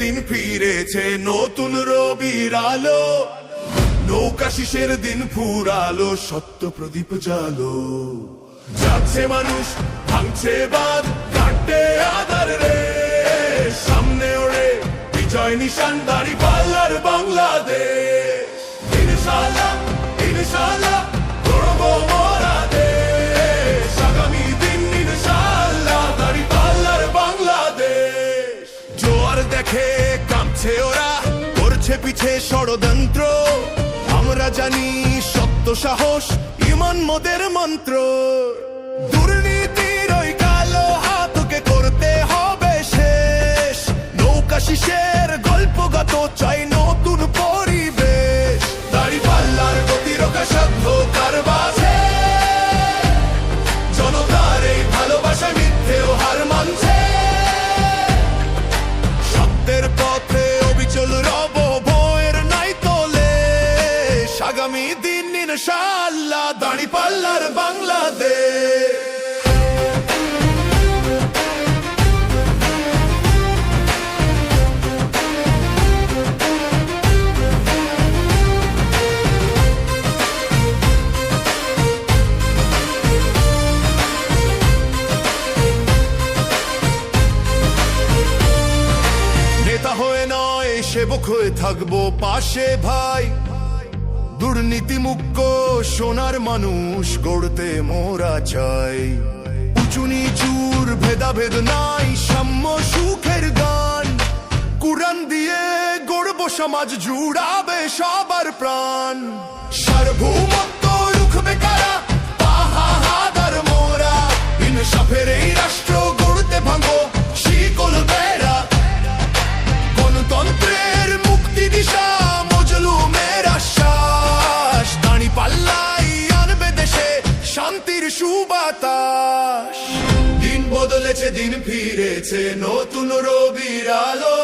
দিন ফিরেছে, নতুন রবির আলো, নৌকা শিসের দিন ফুরালো, সত্য প্রদীপ জালো। যাচ্ছে মানুষ, ভাঙছে বাঁধ, কাটে আধার রে, সামনে ওড়ে বিজয় নিশান, দাঁড়িপাল্লার বাংলাদেশ। ইনশাআল্লাহ ইনশাআল্লাহ গড়বো মোরা দেশ, আগামী দিন ইনশাআল্লাহ দাঁড়িপাল্লার বাংলাদেশ। জোয়ার দেখে কাঁপছে ওরা, করছে পিছে ষড়যন্ত্র, আমরা জানি সত্য সাহস ইমান মোদের মন্ত্র। দুর্নীতির ওই কালো হাতকে করতে হবে শেষ, নৌকা শিসের গল্পগত চাই নতুন পরিবেশ। দাঁড়িপাল্লার গতিরোধা সাধ্য কারবাসে, জনতার এই ভালোবাসা মিথ্যেও হার মানছে। সত্যের পথে অবিচল রব, ভয়ের নাই তোলে, আগামী দিন ইনশাআল্লাহ দাঁড়িপাল্লার বাংলাদেশ। নেতা হয়ে নয় সেবক হয়ে থাকবো পাশে ভাই, দুর্নীতি মুক্ত সোনার মানুষ গড়তে মোরা চাই। উঁচু নিচুর ভেদাভেদ নাই, সাম্য সুখের গান, কুরআন দিয়ে গড়ব সমাজ, জুড়াবে সবার প্রাণ। সার্বভৌমত্ব রুখবে কারা, পাহাড় মোরা, ইনসাফের এই রাষ্ট্র গড়তে ভাঙো শিকল বেড়া। গণতন্ত্রের মুক্তি দিশা, মজলুমের আশ্বাস, দাঁড়িপাল্লাই আনবে দেশে শান্তির সুবাতাস। দিন বদলেছে, দিন ফিরেছে, নতুন রবির আলো,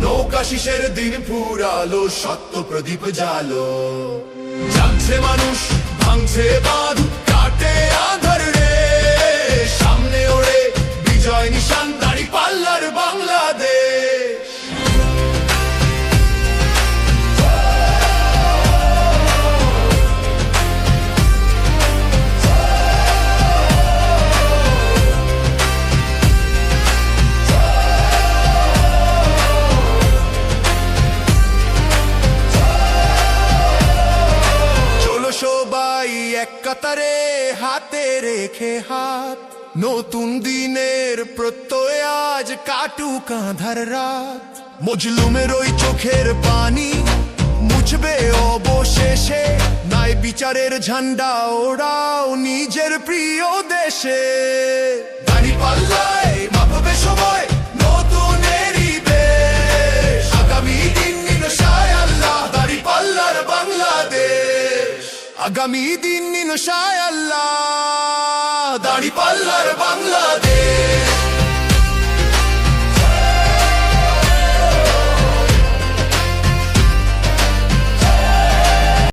নৌকা শিসের দিন ফুরালো, সত্য প্রদীপ জালো। জাগছে মানুষ, ভাঙছে বাঁধ, কাটে আধার রে, সামনে ওড়ে বিজয় নিশান, দাঁড়িপাল্লার বাংলাদেশ। সবাই এক কাতারে, হাতে রেখে হাত, নতুন দিনের প্রত্যয় আজ কাটুক আঁধার রাত। মজলুমের ওই চোখের পানি মুছবে অবশেষে, নাই বিচারের ঝান্ডা ওড়াও নিজের প্রিয় দেশে। দাঁড়িপাল্লায় মাপবে সময়, নতুনেরই বেশ, আগামী দিন ইনশাআল্লাহ দাঁড়িপাল্লার বাংলাদেশ। আগামী দিন ইনশাআল্লাহ দাঁড়িপাল্লার বাংলাদেশ।